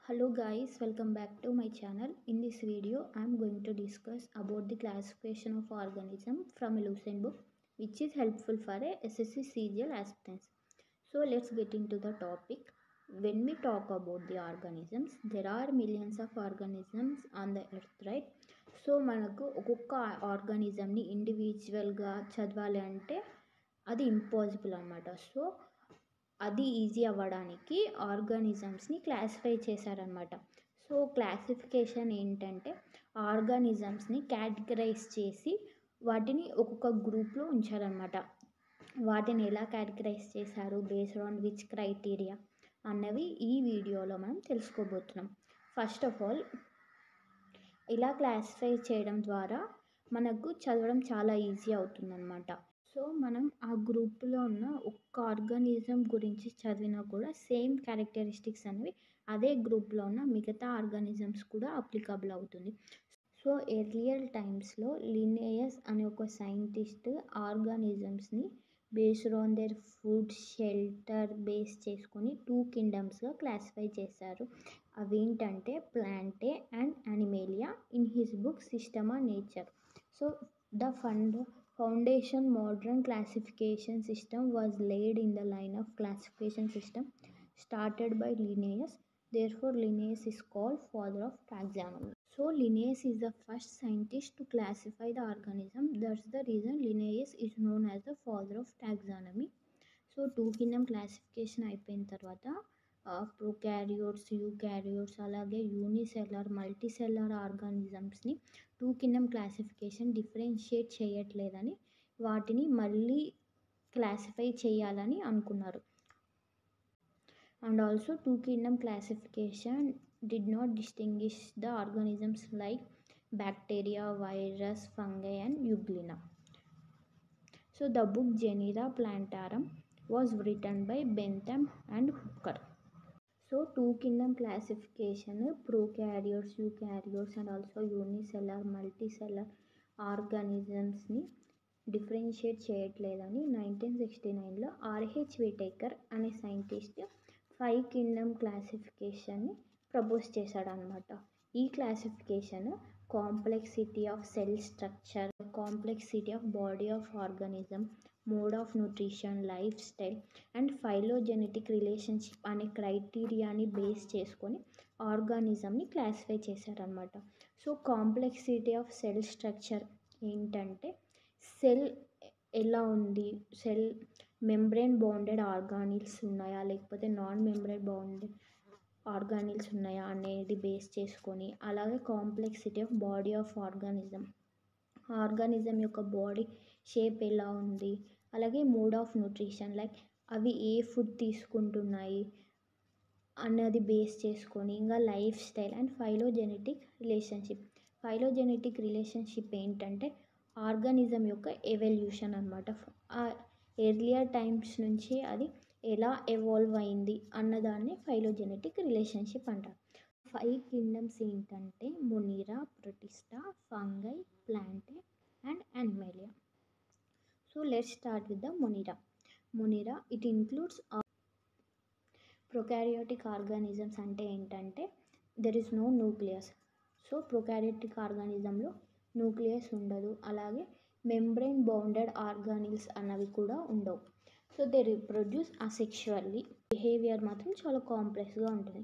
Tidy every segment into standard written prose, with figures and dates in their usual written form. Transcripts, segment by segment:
Hello guys, welcome back to my channel. In this video, I am going to discuss about the classification of organism from a Lucent book, which is helpful for a SSC CGL aspirants. So let's get into the topic. When we talk about the organisms, there are millions of organisms on the earth, right? So మనకు ఒక్కొక్క ఆర్గానిజంని ఇండివిజువల్గా చదవాలి అంటే అది impossible అనమాట. So అది easy అవ్వడానికి ఆర్గానిజమ్స్ని classify చేశారనమాట. సో క్లాసిఫికేషన్ ఏంటంటే ఆర్గానిజమ్స్ని కేటగరైజ్ చేసి వాటిని ఒక్కొక్క గ్రూప్లో ఉంచారనమాట. వాటిని ఎలా కేటగరైజ్ చేశారు, బేస్డ్ ఆన్ విచ్ క్రైటీరియా అన్నవి ఈ వీడియోలో మనం తెలుసుకోబోతున్నాం. ఫస్ట్ ఆఫ్ ఆల్, ఇలా క్లాసిఫై చేయడం ద్వారా మనకు చదవడం చాలా ఈజీ అవుతుందన్నమాట. సో మనం ఆ గ్రూప్లో ఉన్న ఒక్క ఆర్గానిజం గురించి చదివినా కూడా సేమ్ క్యారెక్టరిస్టిక్స్ అనేవి అదే గ్రూప్లో ఉన్న మిగతా ఆర్గానిజమ్స్ కూడా అప్లికబుల్ అవుతుంది. సో ఎర్లియర్ టైమ్స్లో లినేయస్ అనే ఒక సైంటిస్ట్ ఆర్గానిజమ్స్ని based on their food, shelter base చేసుకొని 2 కింగ్డమ్స్గా క్లాసిఫై చేశారు. అవేంటంటే Plantae and Animalia in his book Systema nature. So the foundation modern classification system was laid in the line of classification system started by Linnaeus. Therefore, Linnaeus is called father of taxonomy. So, Linnaeus is the first scientist to classify the organism. That's the reason Linnaeus is known as the father of taxonomy. So 2 kingdom classification అయిపోయిన తర్వాత prokaryotes, eukaryotes, అలాగే unicellular, multicellular ఆర్గానిజమ్స్ని 2 kingdom classification differentiate చేయట్లేదని వాటిని మళ్ళీ classify చేయాలని అనుకున్నారు. And also 2 kingdom classification did not distinguish the organisms like bacteria, virus, fungi and Euglena. So the book Genera Plantarum was written by Bentham and Hooker. So 2 kingdom classification prokaryotes, eukaryotes and also unicellular, multicellular ఆర్గానిజమ్స్ని differentiate చేయట్లేదని 1969లో R H Whittaker అనే scientist 5 kingdom క్లాసిఫికేషన్ని propose చేశాడనమాట. ఈ classification complexity of cell structure, complexity of body of organism, mode of nutrition, life style and phylogenetic relationship అనే క్రైటీరియాని base చేసుకొని ఆర్గానిజంని క్లాసిఫై చేశారనమాట. So complexity of cell structure ఏంటంటే సెల్ ఎలా ఉంది, సెల్ మెంబ్రేన్ బౌండెడ్ ఆర్గానిల్స్ ఉన్నాయా లేకపోతే నాన్ మెంబ్రేన్ బౌండెడ్ ఆర్గానిల్స్ ఉన్నాయా అనేది బేస్ చేసుకొని, అలాగే complexity of body of organism యొక్క బాడీ షేప్ ఎలా ఉంది, అలాగే మోడ్ ఆఫ్ న్యూట్రిషన్ లైక్ అవి ఏ ఫుడ్ తీసుకుంటున్నాయి అన్నది బేస్ చేసుకొని, ఇంకా life style and phylogenetic relationship ఏంటంటే ఆర్గానిజం యొక్క ఎవల్యూషన్ అనమాట. ఎర్లియర్ టైమ్స్ నుంచి అది ఎలా ఎవాల్వ్ అయింది అన్నదాన్ని ఫైలోజెనెటిక్ రిలేషన్షిప్ అంటారు. 5 కింగ్డమ్స్ ఏంటంటే Monera, Protista, fungi, Plantae and Animalia. So let's start with the Monera. It includes prokaryotic organisms. అంటే ఏంటంటే there is no nucleus. So prokaryotic ఆర్గానిజంలో న్యూక్లియస్ ఉండదు, అలాగే మెంబ్రెయిన్ బౌండెడ్ ఆర్గానిల్స్ అన్నవి కూడా ఉండవు. So they reproduce asexually. Behaviour మాత్రం చాలా కాంప్లెక్స్గా ఉంటుంది.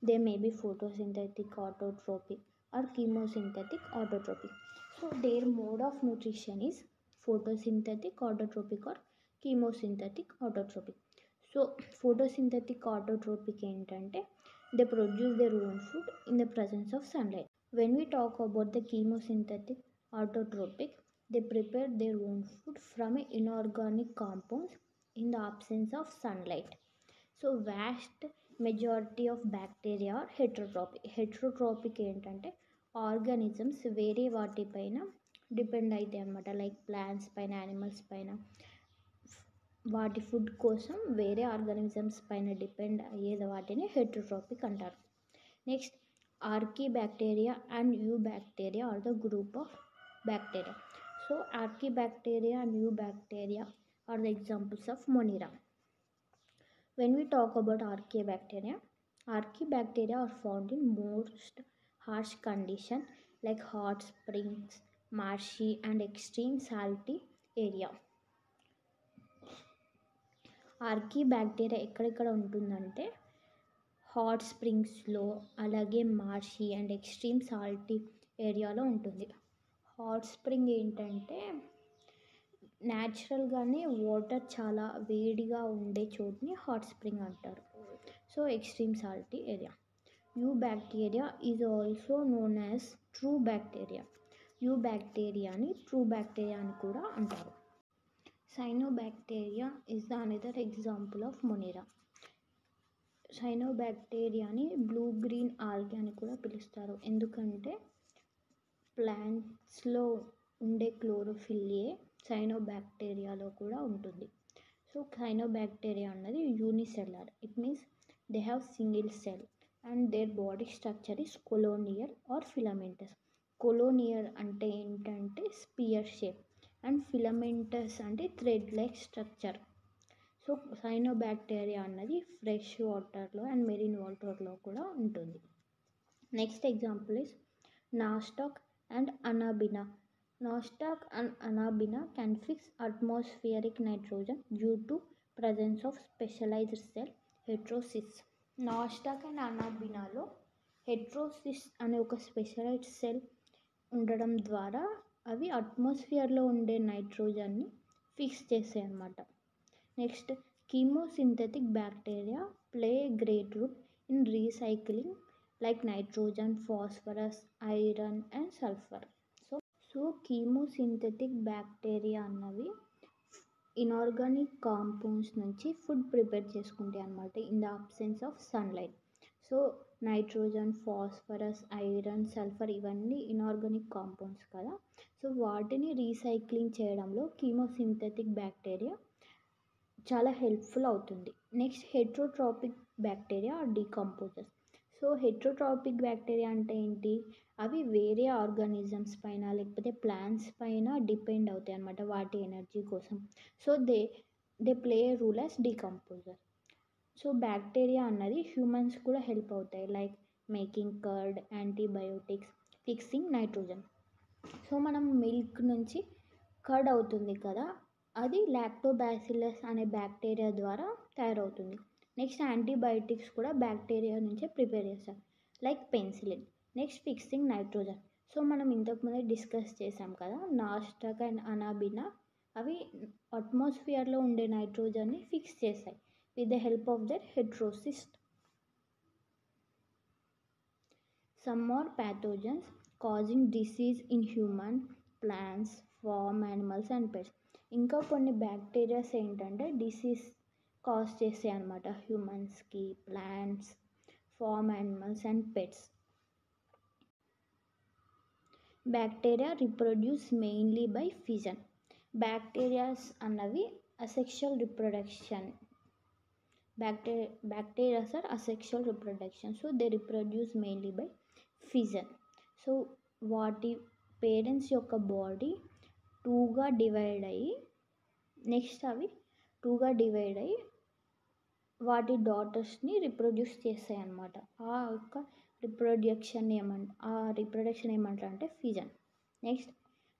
They may be photosynthetic, autotrophic or chemosynthetic, autotrophic. So their mode of nutrition is photosynthetic, autotrophic or chemosynthetic, autotrophic. So photosynthetic autotrophic ఏంటంటే they produce their own food in the presence of sunlight. When we talk about the chemosynthetic autotrophic, they prepare their own food from inorganic compounds in the absence of sunlight. So vast majority of bacteria are heterotrophic ఏంటంటే organisms వేరే వాటిపైన depend అవుతాయి అన్నమాట. Like plants పైన, animals పైన, వాటి food కోసం వేరే ఆర్గానిజమ్స్ పైన డిపెండ్ అయ్యేది వాటిని హెటరోట్రోపిక్ అంటారు. Next archaebacteria and eubacteria are the group of bacteria. So archaebacteria and eubacteria are the examples of Monera. When we talk about archaebacteria, Archaebacteria are found in most harsh conditions like hot springs, marshy and extreme salty area. ఆర్కీబ్యాక్టీరియా ఎక్కడెక్కడ ఉంటుందంటే hot స్ప్రింగ్స్లో, అలాగే marshy and extreme salty ఏరియాలో ఉంటుంది. Hot spring ఏంటంటే న్యాచురల్గానే water చాలా వేడిగా ఉండే చోటుని హాట్ స్ప్రింగ్ అంటారు. So extreme salty area. Eubacteria is also known as true bacteria. యూబ్యాక్టీరియాని ట్రూ బ్యాక్టీరియా అని కూడా అంటారు. Cyanobacteria is the another example of Monera. సైనోబ్యాక్టీరియాని బ్లూ గ్రీన్ ఆల్గే అని కూడా పిలుస్తారు, ఎందుకంటే ప్లాంట్స్లో ఉండే క్లోరోఫిల్లే సైనోబ్యాక్టీరియాలో కూడా ఉంటుంది. సో సైనోబ్యాక్టీరియా అన్నది unicellular. It means they have single cell and their body structure is colonial or filamentous. Colonial అంటే ఏంటంటే స్పియర్ షేప్ అండ్ ఫిలమెంటస్ అంటే thread like structure. So cyanobacteria అన్నది ఫ్రెష్ వాటర్లో అండ్ మెరీన్ వాటర్లో కూడా ఉంటుంది. Next example is Nostoc and Anabaena. Nostoc and Anabina can fix atmospheric nitrogen due to presence of specialized cell heterosis. Nostoc and Anabinaలో heterosis అనే ఒక specialised cell ఉండడం ద్వారా అవి అట్మాస్ఫియర్లో ఉండే నైట్రోజన్ని ఫిక్స్ చేస్తాయి అన్నమాట. Next chemosynthetic bacteria play great role in recycling like nitrogen, phosphorus, iron and sulphur. So chemosynthetic bacteria అన్నవి ఇనార్గానిక్ కాంపౌండ్స్ నుంచి ఫుడ్ ప్రిపేర్ చేసుకుంటాయి అన్నమాట in the absence of sunlight. So nitrogen, phosphorus, iron, sulphur ఇవన్నీ inorganic compounds కదా. So వాటిని recycling చేయడంలో chemosynthetic bacteria చాలా helpful అవుతుంది. Next heterotrophic bacteria or decomposers. So heterotrophic bacteria అంటే ఏంటి, అవి వేరే ఆర్గానిజమ్స్ పైన లేకపోతే ప్లాంట్స్ పైన డిపెండ్ అవుతాయి అన్నమాట వాటి ఎనర్జీ కోసం. So they play A rule as decomposer. So bacteria అన్నది హ్యూమన్స్ కూడా హెల్ప్ అవుతాయి like making curd, antibiotics, fixing nitrogen. So మనం మిల్క్ నుంచి కర్డ్ అవుతుంది కదా, అది లాక్టోబాసిల్లస్ అనే బ్యాక్టీరియా ద్వారా తయారవుతుంది. నెక్స్ట్ యాంటీబయోటిక్స్ కూడా బ్యాక్టీరియా నుంచే ప్రిపేర్ చేస్తారు like penicillin. Next fixing nitrogen. So మనం ఇంతకుముందే డిస్కస్ చేసాం కదా, నాస్టాక్ అండ్ అనాబినా అవి అట్మాస్ఫియర్లో ఉండే నైట్రోజన్ని ఫిక్స్ చేస్తాయి with the help of their heterosis. Some are pathogens causing disease in human, plants, farm animals and pets. ఇంకా కొన్ని బ్యాక్టీరియాస్ ఏంటంటే డిసీజ్ కాజ్ చేస్తాయి అన్నమాట హ్యూమన్స్కి, plants, farm animals and pets. Bacteria reproduce mainly by fission. Bacterias అన్నవి asexual reproduction. Bacterias are asexual reproduction. So they reproduce mainly by fission. So వాటి parents యొక్క body టూగా డివైడ్ అయ్యి నెక్స్ట్ అవి టూగా డివైడ్ అయ్యి వాటి డాటర్స్ని రిప్రొడ్యూస్ చేస్తాయి అన్నమాట. ఆ యొక్క రిప్రొడక్షన్ ఏమంటారు అంటే fission. Next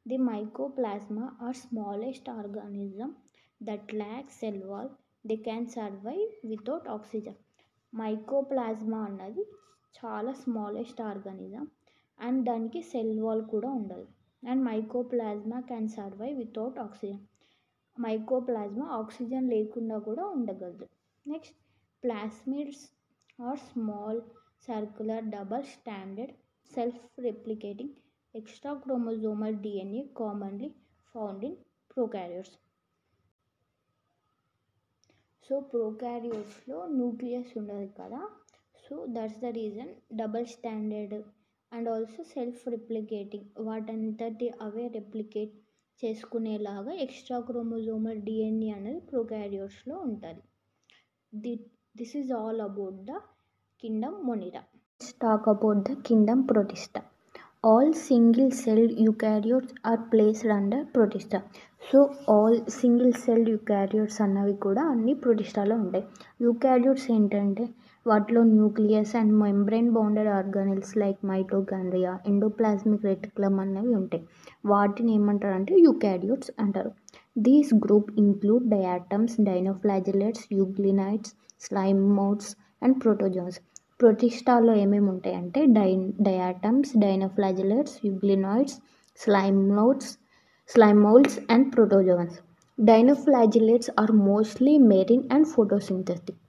the mycoplasma are smallest organism that lack cell wall, they can survive without oxygen. Mycoplasma అన్నది చాలా స్మాలెస్ట్ ఆర్గానిజం అండ్ దానికి సెల్ వాల్ కూడా ఉండదు. And mycoplasma can survive without oxygen. Mycoplasma oxygen లేకుండా కూడా ఉండగలదు. Next plasmids are small circular double standard self replicating extra chromosomal DNA commonly found in prokaryotes. So ప్రోకారియోట్స్లో nucleus ఉండదు కదా, so that's the reason double standard and also self replicating వాటంతటి away replicate చేసుకునేలాగా extra chromosomal DNA అనేది ప్రోకారియోట్స్లో ఉంటుంది. This is all about the kingdom Monera. Let's talk about the kingdom Protista. All single-celled eukaryotes are placed under Protista. So all single cell eukaryotes అన్నవి కూడా అన్ని ప్రొటిస్టాలో ఉంటాయి. Eukaryotes ఏంటంటే వాటిలో nucleus and membrane bounded organelles like mitochondria, endoplasmic reticulum అనేవి ఉంటాయి. వాటిని ఏమంటారంటే యూకారియోట్స్ అంటారు. These group include diatoms, dinoflagellates, euglenoids, slime moulds and protozoans. ప్రోటిస్టాలో ఏమేమి ఉంటాయంటే diatoms, dinoflagellates, euglenoids, slime moulds and protozoans. Dinoflagellates are mostly marine and photosynthetic.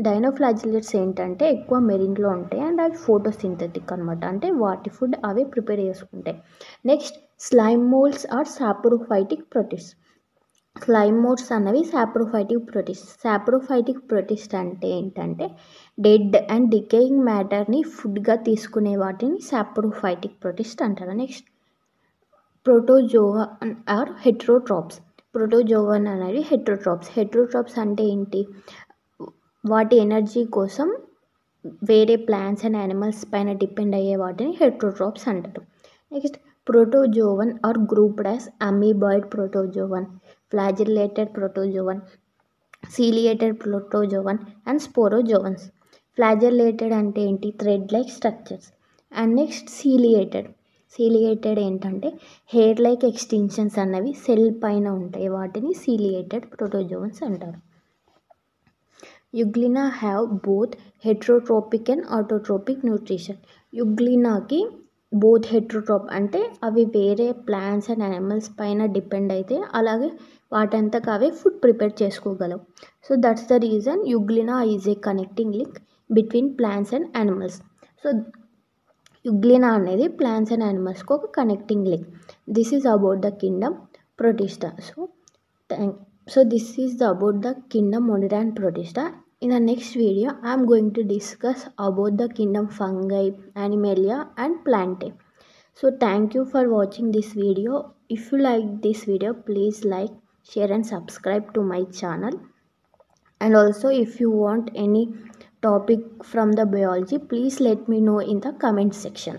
Dinoflagellates ఏంటంటే ఎక్కువ మెరిన్లో ఉంటాయి అండ్ అవి ఫోటోసింథెటిక్ అనమాట, అంటే వాటి ఫుడ్ అవే ప్రిపేర్ చేసుకుంటాయి. Next slime moulds are saprophytic protist. Slime moulds అనేవి సాప్రోఫైటిక్ ప్రోటిస్ట్ అంటే ఏంటంటే డెడ్ అండ్ డికేయింగ్ మ్యాటర్ని ఫుడ్గా తీసుకునే వాటిని సాప్రోఫైటిక్ ప్రోటిస్ట్ అంటారు. Next protozoan are heterotrophs. Protozoan అనేవి హెట్రోట్రాప్స్ అంటే ఏంటి, వాటి ఎనర్జీ కోసం వేరే ప్లాంట్స్ అండ్ యానిమల్స్ పైన డిపెండ్ అయ్యే వాటిని హెట్రోట్రాప్స్ అంటారు. Next protozoan are grouped as amoeboid protozoan, flagellated protozoan, ciliated protozoan and sporozoans. Flagellated అంటే ఏంటి, thread like structures. And next ciliated ఏంటంటే హెయిర్ లైక్ ఎక్స్టెన్షన్స్ అన్నవి సెల్ పైన ఉంటాయి, వాటిని సీలియేటెడ్ ప్రోటోజోవన్స్ అంటారు. Euglena have both heterotrophic and autotrophic nutrition. యుగ్లినాకి both heterotroph అంటే అవి వేరే ప్లాంట్స్ అండ్ యానిమల్స్ పైన డిపెండ్ అయితే అలాగే వాటంతకు అవే ఫుడ్ ప్రిపేర్ చేసుకోగలవు. So that's the reason Euglena is a connecting link between plants and animals. So Euglena అనేది ప్లాంట్స్ అండ్ యానిమల్స్కి ఒక connecting link. This is about the kingdom Protista. So this is about the kingdom Monera and Protista. In the next video, I am going to discuss about the kingdom Fungi, Animalia and Plantae. So thank you for watching this video. If you like this video, please like, share and subscribe to my channel. And also if you want any topic from the biology, please let me know in the comment section.